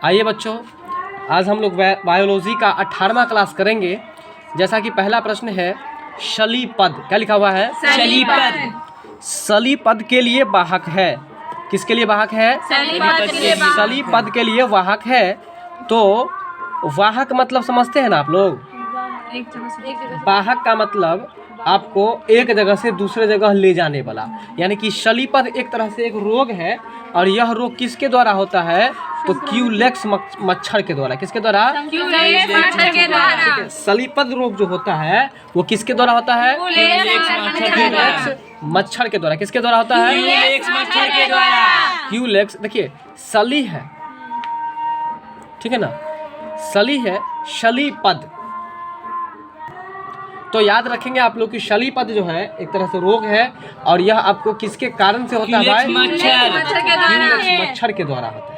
आइए बच्चों, आज हम लोग बायोलॉजी का 18वां क्लास करेंगे। जैसा कि पहला प्रश्न है, शली पद। क्या लिखा हुआ है? शली पद। शली पद के लिए वाहक है। किसके लिए वाहक है? शली पद के लिए वाहक है। तो वाहक मतलब समझते हैं ना आप लोग? वाहक का मतलब आपको एक जगह से दूसरे जगह ले जाने वाला, यानी कि शली पद एक तरह से एक रोग है। और यह रोग किसके द्वारा होता है? तो क्यूलेक्स मच्छर के द्वारा। किसके द्वारा? शलीपद रोग जो होता है वो किसके द्वारा होता है? क्यूलेक्स मच्छर के द्वारा। किसके द्वारा होता है? मच्छर के द्वारा। क्यूलेक्स। देखिए शली है, ठीक है ना, शली है, शलीपद। तो याद रखेंगे आप लोग कि शलीपद जो है एक तरह से रोग है, और यह आपको किसके कारण से होता है भाई? मच्छर के द्वारा होता है।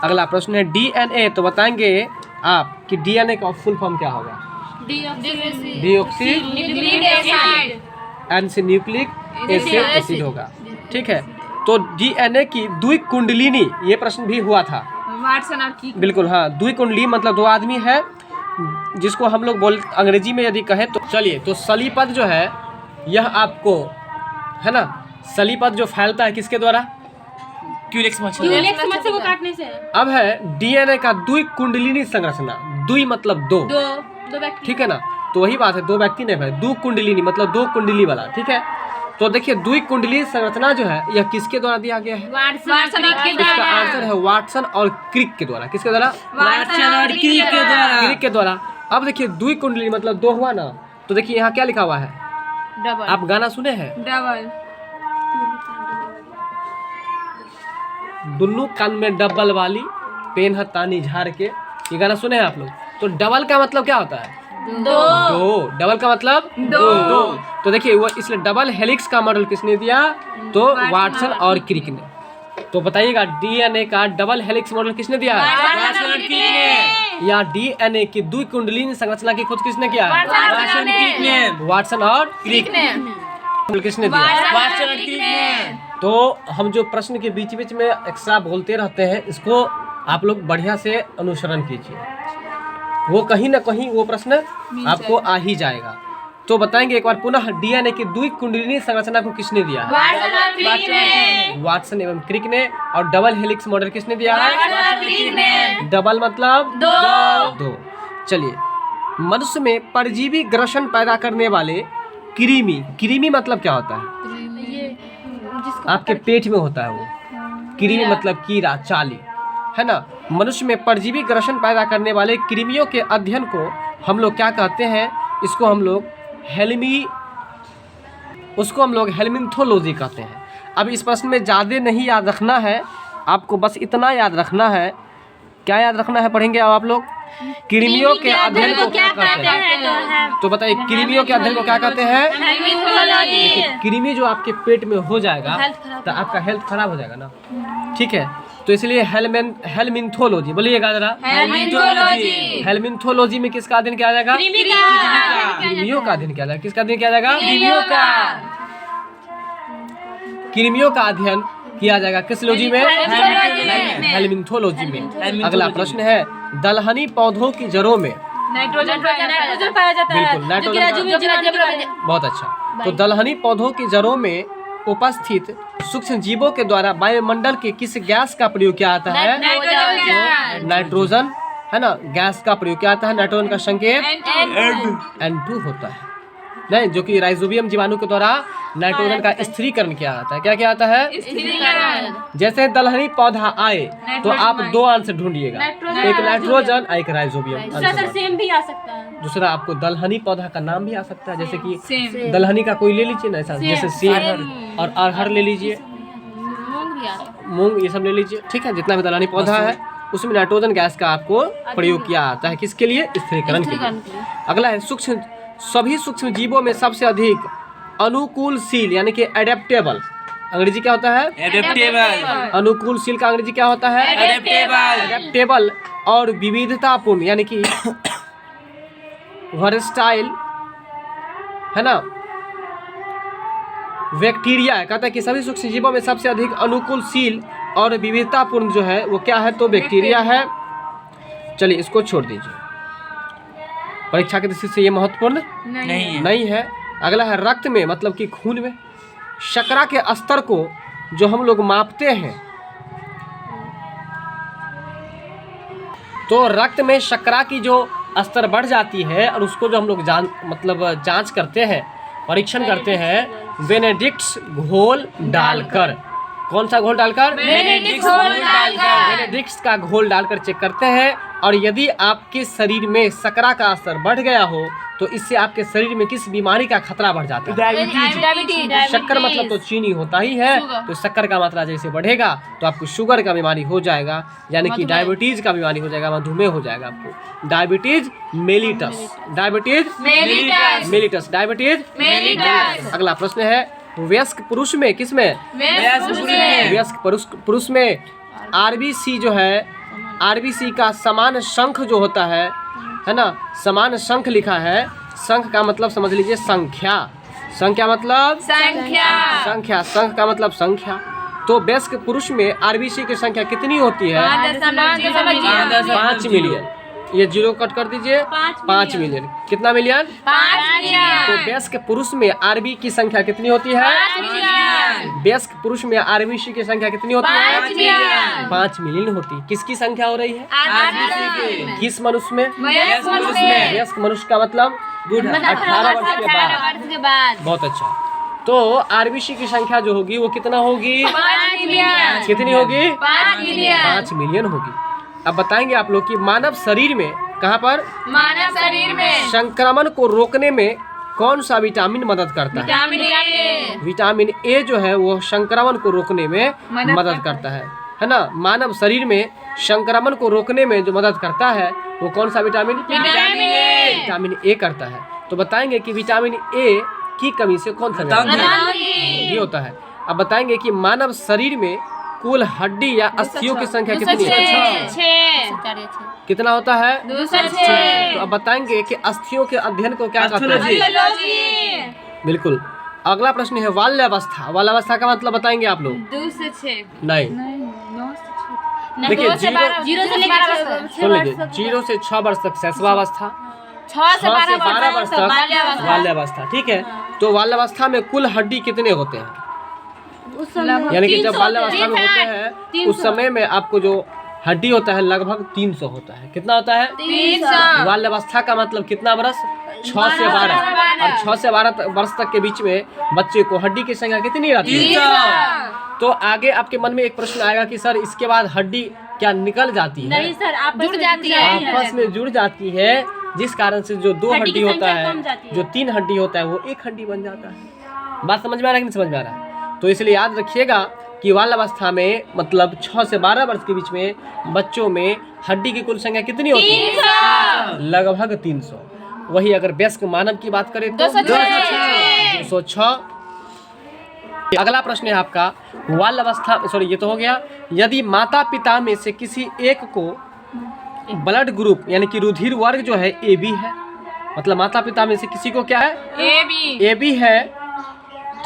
अगला प्रश्न है डीएनए। तो बताएंगे आप कि डीएनए का फुल फॉर्म क्या होगा? डीऑक्सी न्यूक्लिक एसिड होगा, ठीक है। तो डीएनए की द्विकुंडलिनी, ये प्रश्न भी हुआ था। बिल्कुल हाँ, द्विकुंडली मतलब दो आदमी है, जिसको हम लोग अंग्रेजी में यदि कहें तो चलिए। तो शलीपद जो है यह आपको है ना, शलीपद जो फैलता है किसके द्वारा? क्यूलेक्स मच्छर को काटने से। अब है डीएनए का द्विकुंडलिनी संरचना। द्वि मतलब दो, ठीक है ना। तो वही बात है, दो व्यक्ति नहीं भाई, दो कुंडलिनी मतलब दो कुंडली वाला, ठीक है। तो देखिए द्विकुंडली संरचना जो है यह किसके द्वारा दिया गया है? इसका आंसर है वाटसन और क्रिक के द्वारा। किसके द्वारा? वाटसन और क्रिक के द्वारा। क्रिक के द्वारा। अब देखिए द्विकुंडली मतलब दो हुआ ना, तो देखिए यहाँ क्या लिखा हुआ है? डबल। आप गाना सुने हैं? डबल। दुन्नू कान में डबल वाली पेन है तानी झाड़ के, ये गाना सुने हैं आप लोग? तो डबल का मतलब क्या होता है? दो। डबल का मतलब दो। तो देखिए वो इसलिए डबल हेलिक्स का मॉडल किसने दिया? तो वाटसन और क्रिक ने। तो बताइएगा डीएनए का डबल हेलिक्स मॉडल किसने दिया है? वाटसन और क्रिक ने। या डीएनए की द्विकुंडलिनी संरचना की खोज किसने किया है? वाटसन और क्रिक ने। किसने दिया? वाटसन और क्रिक ने। तो हम जो प्रश्न के बीच बीच में एक्स्ट्रा बोलते रहते हैं, इसको आप लोग बढ़िया से अनुसरण कीजिए, वो कहीं ना कहीं वो प्रश्न आपको आ ही जाएगा। तो बताएंगे एक बार पुनः, डीएनए की द्विकुंडलिनी संरचना को किसने दिया है? वाटसन एवं क्रिक ने। और डबल हेलिक्स मॉडल किसने दिया है? डबल मतलब दो। चलिए, मनुष्य में परजीवी ग्रसन पैदा करने वाले कृमि, कृमि मतलब क्या होता है? आपके पेट में होता है वो। कृमि मतलब कीड़ा, चाली, है ना। मनुष्य में परजीवी ग्रसन पैदा करने वाले कृमियों के अध्ययन को हम लोग क्या कहते हैं? इसको हम लोग हेलमिन्थोलॉजी कहते हैं। अब इस प्रश्न में ज़्यादा नहीं याद रखना है, आपको बस इतना याद रखना है। क्या याद रखना है? पढ़ेंगे अब आप लोग। कृमियों के अध्ययन को क्या कहते हैं? तो बताइए कृमियों के अध्ययन को क्या कहते हैं? कृमि जो आपके पेट में हो जाएगा तो आपका हेल्थ खराब हो जाएगा ना, ठीक है। तो इसलिए हेलमिन्थोलॉजी, बोलिएगा जरा। हेलमिन्थोलॉजी में किसका अध्ययन किया जाएगा? कृमियों का अध्ययन किया जाएगा। किसका अध्ययन किया जाएगा? कृमियों का अध्ययन किया जाएगा। किस लॉजी में? हेलमिन्थोलॉजी में। अगला प्रश्न है, दलहनी पौधों की जड़ों में नाइट्रोजन पाया जाता है। बिल्कुल, नाइट्रोजन। बहुत अच्छा। तो दलहनी पौधों की जड़ों में उपस्थित सूक्ष्म जीवों के द्वारा वायुमंडल के किस गैस का प्रयोग किया जाता है? नाइट्रोजन, है ना, गैस का प्रयोग किया जाता है। नाइट्रोजन का संकेत N2 होता है, नहीं, जो कि राइजोबियम जीवाणु के द्वारा नाइट्रोजन का स्थिरीकरण किया जाता है। क्या किया जाता है? जैसे दलहनी पौधा आए तो आप दो आंसर ढूंढिएगा, एक नाइट्रोजन और एक राइजोबियम। सेम भी आ सकता है। दूसरा आपको दलहनी पौधा का नाम भी आ सकता है, जैसे कि दलहनी का कोई ले लीजिए ना, ऐसा जैसे सेम और अरहर ले लीजिए, मूंग, ये सब ले लीजिए, ठीक है। जितना भी दलहनी पौधा है उसमें नाइट्रोजन गैस का आपको प्रयोग किया जाता है। किसके लिए? स्थिरीकरण के लिए। अगला है सभी सूक्ष्म जीवों में सबसे अधिक अनुकूलशील, यानी कि एडेप्टेबल, अंग्रेजी क्या होता है? एडेप्टेबल। अनुकूलशील का अंग्रेजी क्या होता है? एडेप्टेबल। और विविधतापूर्ण, यानी कि वर्सटाइल, है ना, बैक्टीरिया। कहता है कि सभी सूक्ष्म जीवों में सबसे अधिक अनुकूलशील और विविधतापूर्ण जो है वो क्या है, तो बैक्टीरिया है। चलिए इसको छोड़ दीजिए, परीक्षा की दृष्टि से ये महत्वपूर्ण नहीं है। अगला है रक्त में, मतलब कि खून में शर्करा के स्तर को जो हम लोग मापते हैं, तो रक्त में शर्करा की जो स्तर बढ़ जाती है और उसको जो हम लोग जांच करते हैं, परीक्षण करते हैं बेनेडिक्ट्स घोल डालकर। कौन सा घोल डालकर? बेनेडिक्ट्स का घोल डालकर चेक करते हैं। और यदि आपके शरीर में शर्करा का स्तर बढ़ गया हो तो इससे आपके शरीर में किस बीमारी का खतरा बढ़ जाता है? डायबिटीज। शक्कर मतलब तो चीनी होता ही है, तो शक्कर का मात्रा जैसे बढ़ेगा तो आपको शुगर का बीमारी हो जाएगा, यानी कि डायबिटीज का बीमारी हो जाएगा, मधुमेह हो जाएगा आपको। Diabetes mellitus, diabetes mellitus, diabetes mellitus. अगला प्रश्न है वयस्क पुरुष में, किसमें? वयस्क पुरुष में आरबीसी जो है, आरबीसी का समान शंख जो होता है ना, समान शंख लिखा है। शंख का मतलब समझ लीजिए संख्या। संख्या मतलब संख्या, शंख का मतलब संख्या। तो वयस्क पुरुष में आरबीसी की संख्या कितनी होती है? 5 मिलियन। ये जीरो कट कर दीजिए, 5 मिलियन। कितना मिलियन? 5 मिलियन। तो वयस्क पुरुष में आरबी की संख्या कितनी होती है? 5 मिलियन। वयस्क पुरुष में आरबीसी की संख्या कितनी होती है? 5 मिलियन। 5 मिलियन होती है। किसकी संख्या हो रही है? आरबीसी किस मनुष्य में? वयस्क मनुष्य में। वयस्क मनुष्य का मतलब 18 वर्ष के बाद। बहुत अच्छा। तो आरबीसी की संख्या जो होगी वो कितना होगी? 5 मिलियन। कितनी होगी? 5 मिलियन। 5 मिलियन होगी। अब बताएंगे आप लोग कि मानव शरीर में, कहाँ पर? मानव शरीर में संक्रमण को रोकने में कौन सा विटामिन मदद करता है? Vitamin A. विटामिन ए जो है वो संक्रमण को रोकने में मदद करता है ना। मानव शरीर में संक्रमण को रोकने में जो मदद करता है वो कौन सा विटामिन? विटामिन ए करता है। तो बताएंगे कि विटामिन ए की कमी से कौन सा ये होता है। अब बताएंगे कि मानव शरीर में कुल हड्डी या अस्थियों की संख्या कितनी है? 6। कितना होता है? 206। तो अब बताएंगे कि अस्थियों के अध्ययन को क्या कहते हैं? बिल्कुल। अगला प्रश्न है बाल्यावस्था। बाल्यावस्था का मतलब बताएंगे आप लोग? 2 से 6। नहीं, 9 से 6। देखिए 0 से लेकर सुन लीजिए, 0 से 6 वर्ष तक शैशवावस्था, 6 से 12 वर्ष तक बाल्यावस्था। बाल्यावस्था। ठीक है। तो बाल्यावस्था में कुल हड्डी कितने होते हैं? यानी कि जब बाल्यावस्था में होते हैं उस समय में आपको जो हड्डी होता है लगभग 300 होता है। कितना होता है? 300। बाल्यावस्था का मतलब कितना वर्ष? 6 से 12। और 6 से 12 वर्ष तक के बीच में बच्चे को हड्डी की संख्या कितनी रहती है? 300। तो आगे आपके मन में एक प्रश्न आएगा कि सर इसके बाद हड्डी क्या निकल जाती है? नहीं सर, जुड़ जाती है। आपस में जुड़ जाती है, जिस कारण से जो 2 हड्डी होता है, जो 3 हड्डी होता है वो 1 हड्डी बन जाता है। बात समझ में आ रहा है कि नहीं समझ में आ रहा है? तो इसलिए याद रखिएगा कि बाल्यावस्था में मतलब 6 से 12 वर्ष के बीच में बच्चों में हड्डी की कुल संख्या कितनी होती है? 300। लगभग 300। वही अगर वयस्क मानव की बात करें तो 206। अगला प्रश्न है आपका बाल्यावस्था, सॉरी ये तो हो गया। यदि माता पिता में से किसी एक को ब्लड ग्रुप यानी कि रुधिर वर्ग जो है ए बी है, मतलब माता पिता में से किसी को क्या है? ए बी है,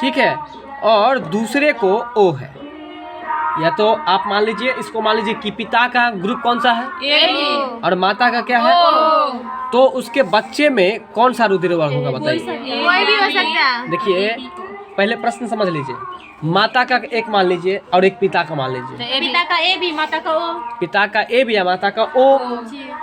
ठीक है, और दूसरे को ओ है, या तो आप मान लीजिए, इसको मान लीजिए कि पिता का ग्रुप कौन सा है? ए और माता का क्या है? तो उसके बच्चे में कौन सा रुधिर वर्ग होगा बताइए? कोई भी हो सकता है। देखिए पहले प्रश्न समझ लीजिए। माता का एक मान लीजिए और एक पिता का मान लीजिए। पिता का ए बी, माता का ओ। पिता का ए बी या माता का ओ,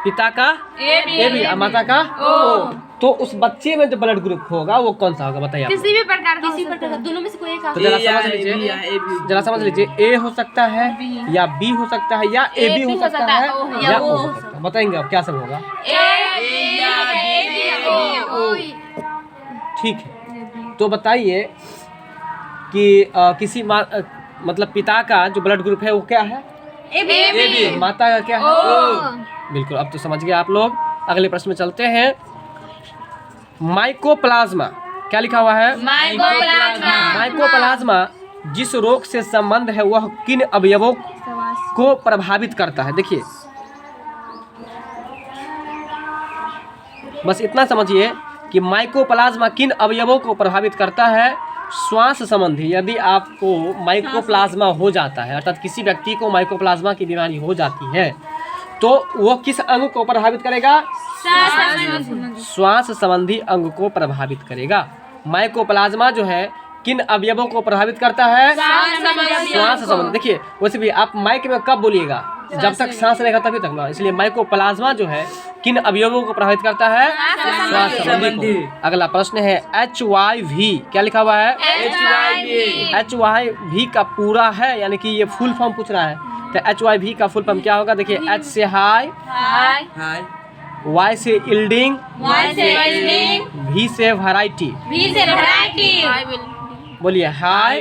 पिता का ए बी या माता का ओ। तो उस बच्चे में जो ब्लड ग्रुप होगा वो कौन सा होगा बताइए? किसी भी प्रकार का, दोनों में से कोई एक। तो जरा समझ लीजिए, ए हो सकता है या बी हो सकता है या ए बी हो सकता है या ओ हो सकता है। बताएंगे आप क्या सब होगा? ठीक है। तो बताइए कि किसी मतलब पिता का जो ब्लड ग्रुप है वो क्या है? A B. माता का क्या है? ओ। बिल्कुल, अब तो समझ गए आप लोग। अगले प्रश्न में चलते हैं। माइकोप्लाज्मा, क्या लिखा हुआ है? माइकोप्लाज्मा जिस रोग से संबंध है वह किन अवयवों को प्रभावित करता है? देखिए बस इतना समझिए कि माइकोप्लाज्मा किन अवयवों को प्रभावित करता है। श्वास संबंधी यदि आपको माइकोप्लाज्मा हो जाता है, अर्थात किसी व्यक्ति को माइकोप्लाज्मा की बीमारी हो जाती है, तो वो किस अंग को प्रभावित करेगा? श्वास संबंधी अंग को प्रभावित करेगा। माइकोप्लाज्मा जो है किन अवयवों को प्रभावित करता है? श्वास संबंधी। देखिए वैसे भी आप माइक में कब बोलिएगा? जब तक सांस रहेगा तभी तक ना। इसलिए माइकोप्लाज्मा जो है किन अवयवों को प्रभावित करता है? श्वास संबंधी को। अगला प्रश्न है HIV। क्या लिखा हुआ है? HIV का पूरा है, यानी कि ये फुल फॉर्म पूछ रहा है, तो HIV का फुल फॉर्म क्या होगा? देखिए H से हाई, Y से इल्डिंग, V से वैरायटी। बोलिए हाई,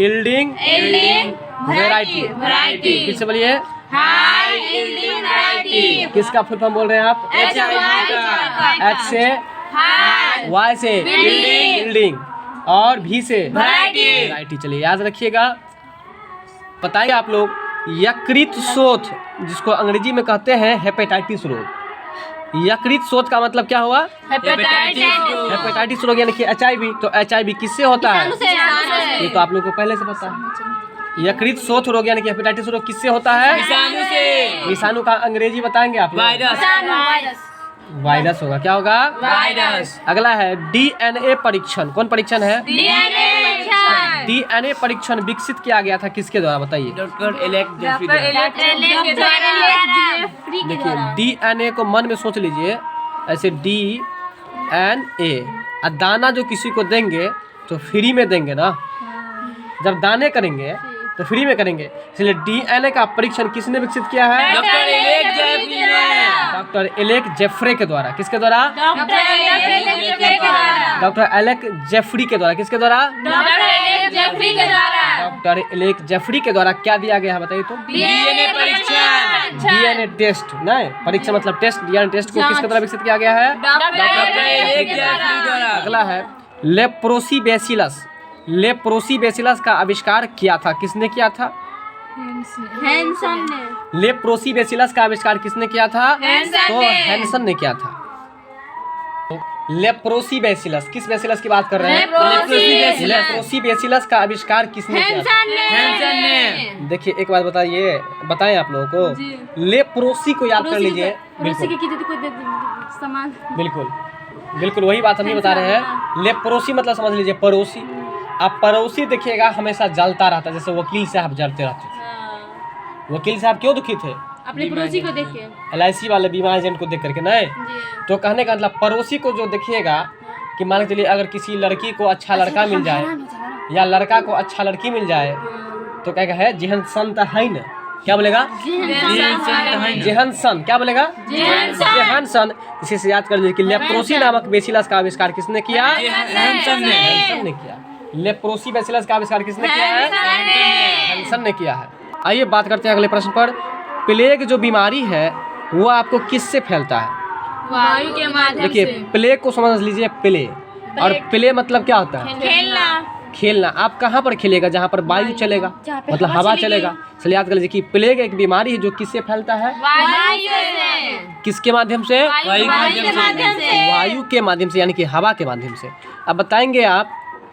इल्डिंग, वैरायटी। फिर से बोलिए किसका फुल फॉर्म बोल रहे हैं आप? H से, Y से इल्डिंग और V से वैरायटी। चलिए याद रखिएगा। बताइए आप लोग, यकृत शोथ जिसको अंग्रेजी में कहते हैं हेपेटाइटिस रोग, यकृत शोथ का मतलब क्या हुआ? हेपेटाइटिस रोग यानी कि HIV। तो HIV किससे होता है? ये तो आप लोगों को पहले से पता है। यकृत शोथ रोग यानी कि हेपेटाइटिस रोग किससे होता है? विषाणु से। विषाणु का अंग्रेजी बताएंगे आप लोग? वायरस होगा। क्या होगा? वायरस। अगला है DNA परीक्षण। कौन परीक्षण है? DNA परीक्षण विकसित किया गया था किसके द्वारा? बताइए। Doctor Alex Jeffrey. देखिए DNA को मन में सोच लीजिए, ऐसे DNA। और दाना जो किसी को देंगे तो फ्री में देंगे ना, जब दाने करेंगे तो फ्री में करेंगे। इसलिए DNA का परीक्षण किसने विकसित किया है? डॉक्टर एलेक्स जेफरी ने। डॉक्टर एलेक्स जेफरे के द्वारा। किसके द्वारा? डॉक्टर एलेक्स जेफरी के द्वारा। किसके द्वारा? डॉक्टर एलेक्स जेफरी के द्वारा क्या दिया गया है बताइए तो? DNA परीक्षण। DNA टेस्ट नहीं, परीक्षण मतलब टेस्ट। DNA टेस्ट को किसके द्वारा विकसित किया गया है? डॉक्टर एलेक्स जेफरी द्वारा। अगला है लेप्रोसीबैसिलस। लेप्रोसीबैसिलस का आविष्कार किया था, किसने किया था? लेप्रोसीबैसिलस का आविष्कार किसने किया था? तो हैंसन ने किया था। लेप्रोसीबैसिलस, किस बैसिलस की बात कर रहे हैं? लेप्रोसीबैसिलस का आविष्कार किसने किया था? हैंसन ने। देखिए एक बात बताइए, बताएं आप लोगों को, लेप्रोसी को याद कर लीजिए। बिल्कुल बिल्कुल बिल्कुल वही बात हम ही बता रहे हैं। लेप्रोसी मतलब समझ लीजिए पड़ोसी। आप पड़ोसी देखिएगा हमेशा जलता रहता है, जैसे वकील साहब जलते रहते थे। वकील साहब क्यों दुखी थे? अपने पड़ोसी को देख के। LIC वाले बीमा एजेंट को देख करके नहीं। तो कहने का मतलब पड़ोसी को जो देखिएगा कि मान के चलिए अगर किसी लड़की को अच्छा लड़का मिल जाए या लड़का को अच्छा लड़की मिल जाए तो क्या है? जेहन संत है न। क्या बोलेगा? जेहन सन। क्या बोलेगा? जेहन सन। इसी से याद कर लीजिए कि लेप्रोसी नामक बैसिलस का आविष्कार किसने किया? हैंसन ने किया। लेप्रोसी बैसिलस का आविष्कार किसने किया है? हैंसन ने किया है। आइए बात करते हैं अगले प्रश्न पर। प्लेग जो बीमारी है वो आपको किससे फैलता है? वायु के माध्यम देखिए प्लेग को समझ लीजिए, प्ले। और प्ले मतलब क्या होता है? खेलना। आप कहाँ पर खेलेगा? जहाँ पर वायु चलेगा, मतलब हवा चलेगा। चलिए याद कर लीजिए कि प्लेग एक बीमारी है जो किससे फैलता है? किसके माध्यम से? वायु के माध्यम से, यानी कि हवा के माध्यम से। अब बताएंगे आप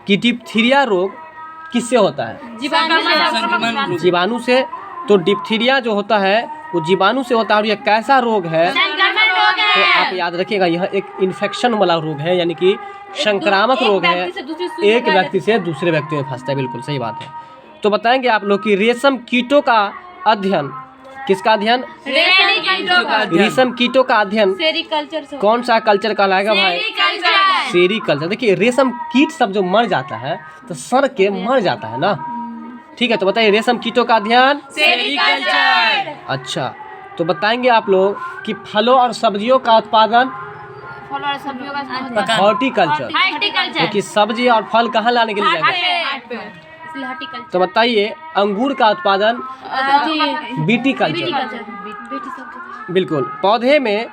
कि डिप्थीरिया रोग किससे होता है? जीवाणु से। तो डिप्थीरिया जो होता है वो जीवाणु से होता है। और यह कैसा रोग है? तो आप याद रखिएगा, यह एक इन्फेक्शन वाला रोग है, यानी कि संक्रामक रोग है। एक व्यक्ति से दूसरे व्यक्ति में फंसता है। बिल्कुल सही बात है। तो बताएंगे आप लोग कि रेशम कीटों का अध्ययन, किसका अध्ययन? रेशम कीटों का अध्ययन कौन सा कल्चर कहलाएगा भाई? सेरीकल्चर। देखिए रेशम कीट सब जो मर जाता है तो सड़ के मर जाता है ना। ठीक है, तो बताइए रेशम कीटों का अध्ययन सेरीकल्चर। अच्छा, तो बताएंगे आप लोग कि फलों और सब्जियों का उत्पादन हॉर्टिकल्चर। क्योंकि सब्जी और फल कहाँ लाने के लिए जाएंगे? तो बताइए अंगूर का उत्पादन विटीकल्चर। बिल्कुल। पौधे में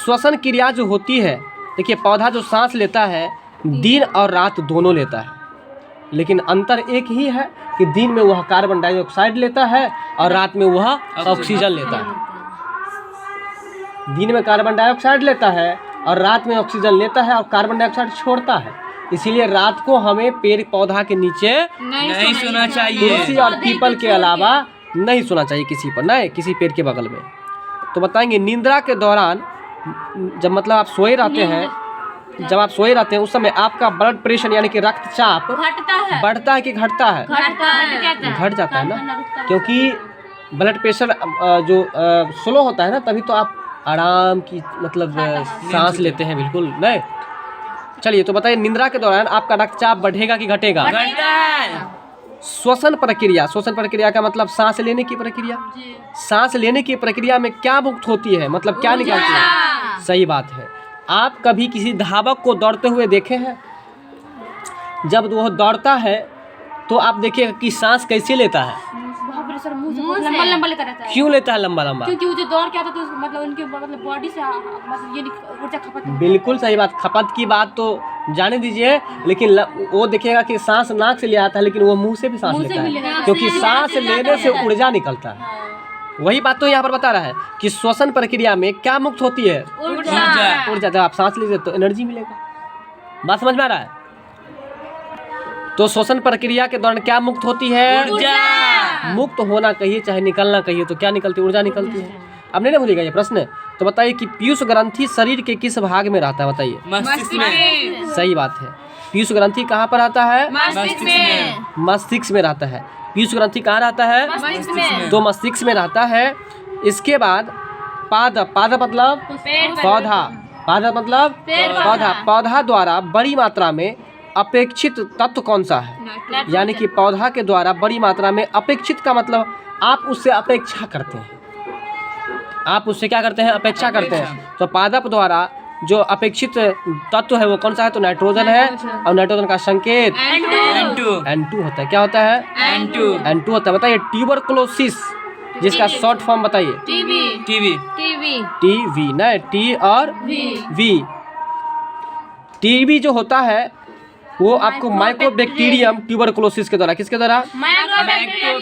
श्वसन क्रिया जो होती है, देखिए पौधा जो सांस लेता है दिन और रात दोनों लेता है, लेकिन अंतर एक ही है कि दिन में वह कार्बन डाइऑक्साइड लेता है और रात में वह ऑक्सीजन लेता है। दिन में कार्बन डाइऑक्साइड लेता है और रात में ऑक्सीजन लेता है और कार्बन डाइऑक्साइड छोड़ता है। इसीलिए रात को हमें पेड़ पौधा के नीचे नहीं सोना चाहिए। तुलसी और पीपल के अलावा नहीं सोना चाहिए किसी पर, नहीं किसी पेड़ के बगल में। तो बताएंगे निद्रा के दौरान जब मतलब आप सोए रहते हैं, जब आप सोए रहते हैं उस समय आपका ब्लड प्रेशर यानी कि रक्तचाप घटता है, बढ़ता है कि घटता है? घट जाता है ना, क्योंकि ब्लड प्रेशर जो स्लो होता है ना, तभी तो आप आराम की मतलब सांस लेते हैं, बिल्कुल नहीं। चलिए तो बताइए निद्रा के दौरान आपका रक्तचाप बढ़ेगा कि घटेगा? घटता है। श्वसन प्रक्रिया, श्वसन प्रक्रिया का मतलब सांस लेने की प्रक्रिया। सांस लेने की प्रक्रिया में क्या मुक्त होती है, मतलब क्या निकलती है? सही बात है। आप कभी किसी धावक को दौड़ते हुए देखे हैं? जब वो दौड़ता है तो आप देखिएगा कि सांस कैसे लेता है, लंबा लंबा लेता रहता है। क्यों लेता है लंबा लंबा? क्योंकि वो जो दौड़ के आता है तो उसको मतलब उनके मतलब बॉडी से मतलब ये ऊर्जा खपत होती है। बिल्कुल सही बात। खपत की बात तो जाने दीजिए, लेकिन वो देखिएगा कि सांस नाक से ले आता है, लेकिन वो मुंह से भी सांस मुंह से लेता भी है, लेता है। क्योंकि सांस लेने से ऊर्जा निकलता है। वही बात तो यहाँ पर बता रहा है कि श्वसन प्रक्रिया में क्या मुक्त होती है? ऊर्जा। ऊर्जा। जब आप सांस लीजिए तो एनर्जी मिलेगा। बात समझ में आ रहा है? तो श्वसन प्रक्रिया के दौरान क्या मुक्त होती है? ऊर्जा। मुक्त होना कहिए चाहे निकलना कहिए, तो क्या निकलती है? ऊर्जा निकलती है। अब नहीं ना भूलिएगा ये प्रश्न। तो बताइए कि पीयूष ग्रंथि शरीर के किस भाग में रहता है? बताइए। मस्तिष्क में। सही बात है। पीयूष ग्रंथि कहाँ पर आता है? मस्तिष्क में। मस्तिष्क में रहता है। पीयूष ग्रंथि कहाँ रहता है? मस्तिष्क में। तो मस्तिष्क में रहता है। इसके बाद पादप, पादप मतलब पौधा, पादप मतलब पौधा। पौधा द्वारा बड़ी मात्रा में अपेक्षित तत्व कौन सा है? यानी कि पौधा के द्वारा बड़ी मात्रा में अपेक्षित का मतलब आप उससे अपेक्षा करते हैं, आप उससे क्या करते हैं? अपेक्षा करते हैं। तो पादप द्वारा जो अपेक्षित तत्व है वो कौन सा है? तो नाइट्रोजन है, और नाइट्रोजन का संकेत N2 होता है। क्या होता है? N2 होता है। बताइए ट्यूबरकुलोसिस जिसका शॉर्ट फॉर्म बताइए। टीबी। टीवी ना, टी और वी। टीबी जो होता है वो आपको माइकोबैक्टीरियम ट्यूबरकुलोसिस के द्वारा, किसके द्वारा? माइकोबैक्टीरियम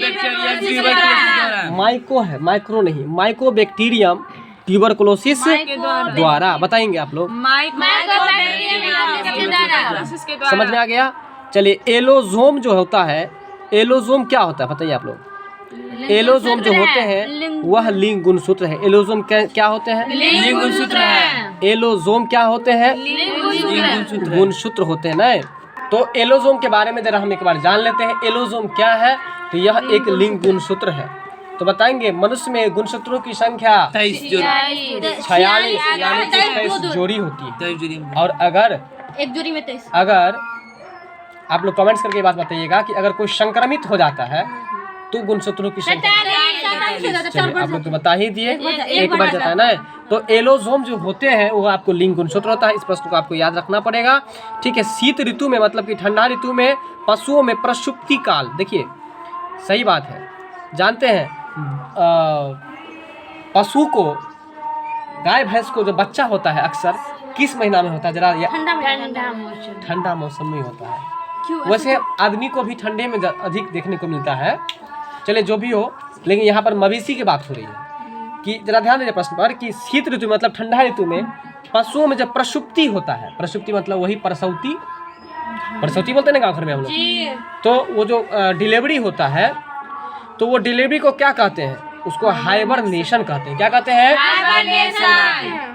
ट्यूबरकुलोसिस द्वारा। माइको है, माइक्रो नहीं, माइकोबैक्टीरियम ट्यूबरकुलोसिस द्वारा। बताएंगे आप लोग, समझ में आ गया? चलिए एलोजोम जो होता है, एलोजोम क्या होता है बताइए आप लोग? एलोजोम जो होते हैं वह लिंग गुणसूत्र है। एलोजोम क्या होते हैं? लिंग गुणसूत्र है। एलोजोम क्या होते हैं? गुणसूत्र होते हैं ना। तो एलोजोम के बारे में जरा हम एक बार जान लेते हैं। एलोजोम क्या है? तो यह एक लिंग गुणसूत्र है। तो बताएंगे मनुष्य में गुणसूत्रों की संख्या 23 यानी कि 23 जोड़ी होती है। और अगर एक जोड़ी में 23। अगर आप लोग कमेंट्स करके ये बात बताइएगा कि अगर कोई संक्रमित हो जाता है तो गुणसूत्रों की संख्या, चलिए आप लोग तो बता ही दिए, एक बार जाता है ना। तो एलोजोम जो होते हैं वो आपको लिंग गुणसूत्र होता है। इस प्रश्न को आपको याद रखना पड़ेगा, ठीक है। शीत ऋतु में मतलब कि ठंडा ऋतु में पशुओं में प्रसुप्ति काल, देखिए सही बात है, जानते हैं पशु को, गाय भैंस को जो बच्चा होता है अक्सर किस महीना में होता है? जरा ठंडा मौसम में होता है। वैसे आदमी को भी ठंडे में अधिक देखने को मिलता है। चलिए जो भी हो, लेकिन यहाँ पर मवेशी की बात हो रही है कि जरा ध्यान दीजिए प्रश्न पर कि शीत ऋतु मतलब ठंडा ऋतु में पशुओं में जब प्रसुप्ति होता है, प्रसुप्ति मतलब वही प्रसौती, प्रसौती बोलते हैं ना गाँव घर में हम लोग। तो वो जो डिलीवरी होता है, तो वो डिलीवरी को क्या कहते हैं? उसको हाइबरनेशन कहते हैं। क्या कहते हैं?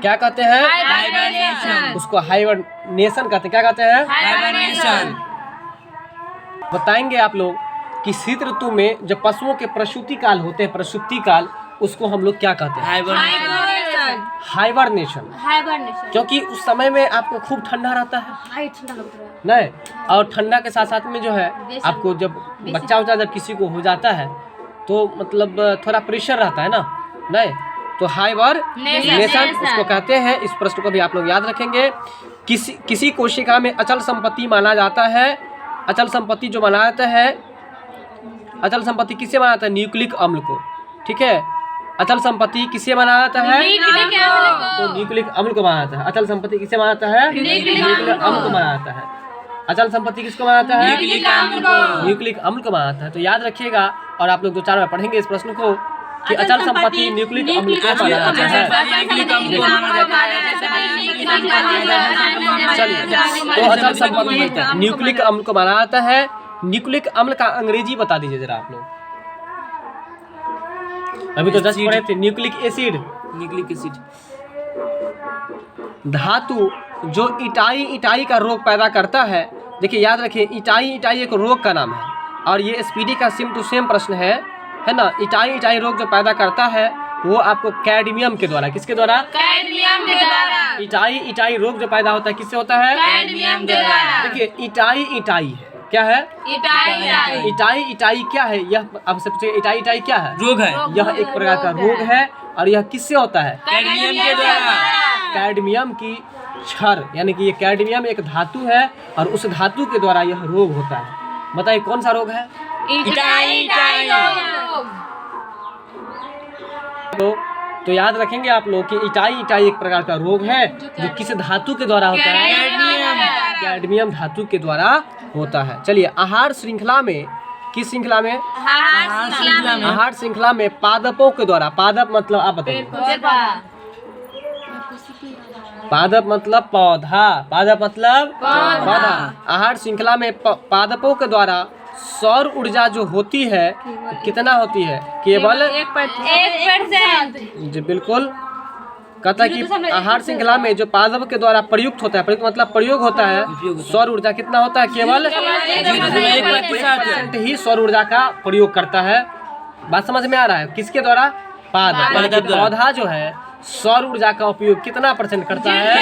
क्या कहते हैं? उसको हाइबरनेशन कहते हैं। क्या कहते हैं? बताएंगे आप लोग कि शीत ऋतु में जब पशुओं के प्रसूति काल होते हैं, प्रसूति काल, उसको हम लोग क्या कहते हैं? हाइबरनेशन। क्योंकि उस समय में आपको खूब ठंडा रहता है नहीं, और ठंडा के साथ साथ में जो है आपको जब बच्चा जब किसी को हो जाता है तो मतलब थोड़ा प्रेशर रहता है ना, नहीं तो हाइबरनेशन उसको कहते हैं। इस प्रश्न को भी आप लोग याद रखेंगे। किसी कोशिका में अचल संपत्ति माना जाता है। अचल संपत्ति जो माना जाता है, अचल संपत्ति किसे माना जाता है? न्यूक्लिक अम्ल को, ठीक है। अचल संपत्ति किसे माना जाता है? तो न्यूक्लिक अम्ल को माना जाता है। अचल संपत्ति किसे माना जाता है? न्यूक्लिक अम्ल को माना जाता है। अचल संपत्ति किसको माना जाता है? न्यूक्लिक अम्ल को माना जाता है। तो याद रखिएगा, और आप लोग 2-4 बार पढ़ेंगे इस प्रश्न को, कि अचल संपत्ति न्यूक्लिक अम्ल को बनाता है। चलिए, तो अचल संपत्ति न्यूक्लिक अम्ल को बनाता है। न्यूक्लिक अम्ल का अंग्रेजी बता दीजिए जरा आप लोग। अभी तो 10 पढ़े थे। न्यूक्लिक एसिड, न्यूक्लिक एसिड धातु जो इटाई का रोग पैदा करता है। देखिए याद रखिए, इटाई एक रोग का नाम है और ये एसपीडी का सेम टू सेम प्रश्न है ना। इटाई रोग जो पैदा करता है वो आपको कैडमियम के द्वारा, किसके द्वारा? कैडमियम के द्वारा। इटाई रोग जो पैदा होता है किससे होता है? कैडमियम के द्वारा। देखिए इटाई है, क्या है? इटाई क्या है? यह अब सबसे इटाई क्या है? रोग है। यह एक प्रकार का रोग है और यह किससे होता है? कैडमियम के द्वारा। कैडमियम की क्षर, यानी कि ये कैडमियम एक धातु है और उस धातु के द्वारा यह रोग होता है। बताइए कौन सा रोग है? इटाई। तो याद रखेंगे आप लोग कि इटाई एक प्रकार का रोग है जो किस धातु के द्वारा होता है? कैडमियम धातु के द्वारा होता है। चलिए, आहार श्रृंखला में, किस श्रृंखला में? आहार श्रृंखला में पादपों के द्वारा। पादप मतलब आप बताइए। पादप मतलब पौधा। पादप मतलब पौधा। आहार श्रृंखला में पादपों के द्वारा सौर ऊर्जा जो होती है कितना होती है? केवल 1%। जी बिल्कुल। कहता है कि आहार श्रृंखला में जो पादप के द्वारा प्रयुक्त होता है, प्रयुक्त मतलब प्रयोग होता है, सौर ऊर्जा कितना होता है? केवल 1% ही सौर ऊर्जा का प्रयोग करता है। बात समझ में आ रहा है? किसके द्वारा? पादप। पौधा जो है सौर ऊर्जा का उपयोग कितना % करता है?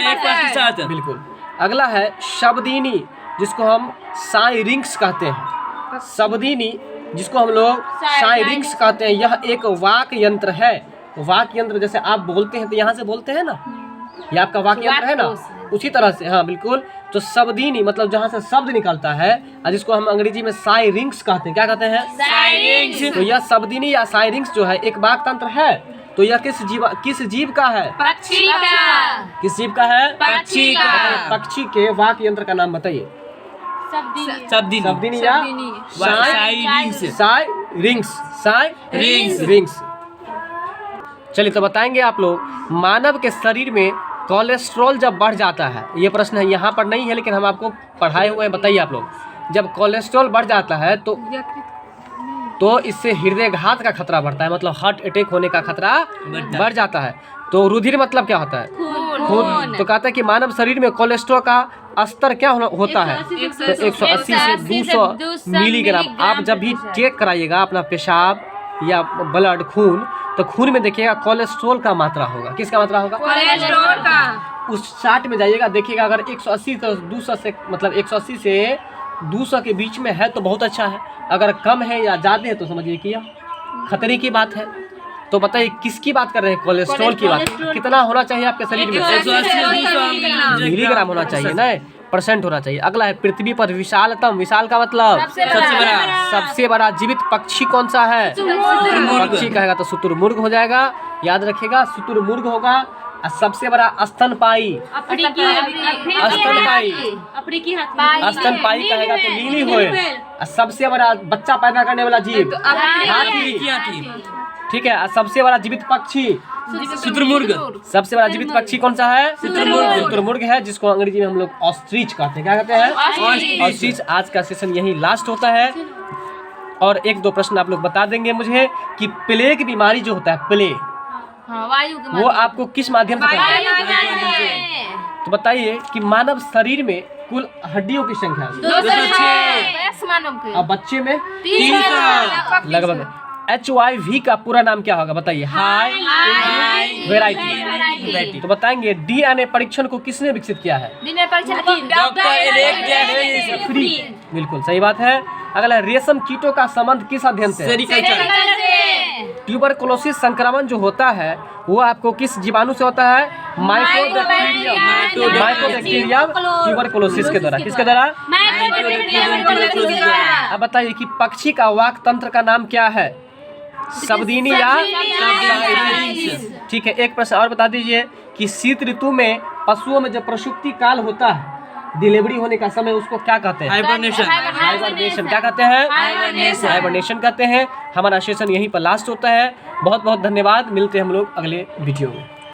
1%। बिल्कुल। अगला है शब्दिनी, जिसको हम साइरिंग्स कहते हैं। शब्दिनी जिसको हम लोग साइरिंग्स कहते हैं, यह एक वाक यंत्र है। वाक यंत्र जैसे आप बोलते हैं तो यहाँ से बोलते हैं ना, ये आपका वाक यंत्र है ना, उसी तरह से। हाँ बिल्कुल। तो शब्दिनी मतलब जहाँ से शब्द निकलता है और जिसको हम अंग्रेजी में साइरिंग्स कहते हैं। क्या कहते हैं? साइरिंग्स। तो यह शब्दिनी या साइरिंग्स जो है एक वाक तंत्र है। तो यह किस जीव का है? पक्षी का। किस जीव का है? पक्षी का। पक्षी के वाक यंत्र का नाम बताइए। शब्दिनी या साइरिंग्स। चलिए, तो बताएंगे आप लोग, मानव के शरीर में कोलेस्ट्रॉल जब बढ़ जाता है, ये प्रश्न है, यहाँ पर नहीं है लेकिन हम आपको पढ़ाए हुए हैं। बताइए आप लोग, जब कोलेस्ट्रॉल बढ़ जाता है तो इससे हृदय घात का खतरा बढ़ता है, मतलब हार्ट अटैक होने का खतरा बढ़ जाता है। तो रुधिर मतलब क्या होता है? खून। तो कहता है कि मानव शरीर में कोलेस्ट्रॉल का स्तर क्या होता है? तो 180 से 200 मिलीग्राम। आप जब भी चेक कराइएगा अपना पेशाब या ब्लड खून, तो खून में देखिएगा कोलेस्ट्रॉल का मात्रा होगा। किसका मात्रा होगा? कोलेस्ट्रॉल का। उस चार्ट में जाइएगा, देखिएगा अगर 180 तो 200 से, मतलब 180 से 200 के बीच में है तो बहुत अच्छा है। अगर कम है या ज़्यादा है तो समझिए कि खतरे की बात है। तो बताइए किसकी बात कर रहे हैं? कोलेस्ट्रॉल की बात। कितना होना चाहिए आपके शरीर में? 180 मिलीग्राम होना चाहिए, नहीं % होना चाहिए। अगला है पृथ्वी पर विशालतम। विशाल का मतलब सबसे बड़ा जीवित पक्षी कौन सा है? पक्षी कहेगा तो शुतुरमुर्ग हो जाएगा। याद रखिएगा, शुतुरमुर्ग होगा। और सबसे बड़ा स्तनपाई कहेगा तो नीली होए। और सबसे बड़ा बच्चा पैदा करने वाला जीव हाथी। ठीक है। सबसे बड़ा जीवित पक्षी शुतुरमुर्ग। सबसे बड़ा जीवित पक्षी कौन सा है? शुतुरमुर्ग है, जिसको अंग्रेजी में हम लोग ऑस्ट्रिच कहते हैं। क्या कहते हैं? ऑस्ट्रिच। आज का सेशन यही लास्ट होता है और 1-2 प्रश्न आप लोग बता देंगे मुझे कि प्लेग बीमारी जो होता है, प्लेग, वो आपको किस माध्यम से फैलता है? तो बताइए कि मानव शरीर में कुल हड्डियों की संख्या 206 और बच्चे में 300 लगभग। HIV का पूरा नाम क्या होगा? बताइए। High variety. तो बताएंगे DNA परीक्षण को किसने विकसित किया है? बिल्कुल सही बात है। अगला, रेशम कीटों का संबंध किस अध्ययन से? ट्यूबरकुलोसिस संक्रमण जो होता है वो आपको किस जीवाणु से होता है? माइकोबैक्टीरियम ट्यूबरकुलोसिस के द्वारा। किसके द्वारा? अब बताइए कि पक्षी का वाक तंत्र का नाम क्या है? शब्दिनी या ठीक है। एक प्रश्न और बता दीजिए कि शीत ऋतु में पशुओं में जब प्रसूति काल होता है डिलीवरी होने का समय उसको क्या कहते हैं? हाइबरनेशन। हाइबरनेशन। क्या कहते हैं? हाइबरनेशन कहते हैं। हमारा सेशन यहीं पर लास्ट होता है। बहुत बहुत धन्यवाद। मिलते हैं हम लोग अगले वीडियो में।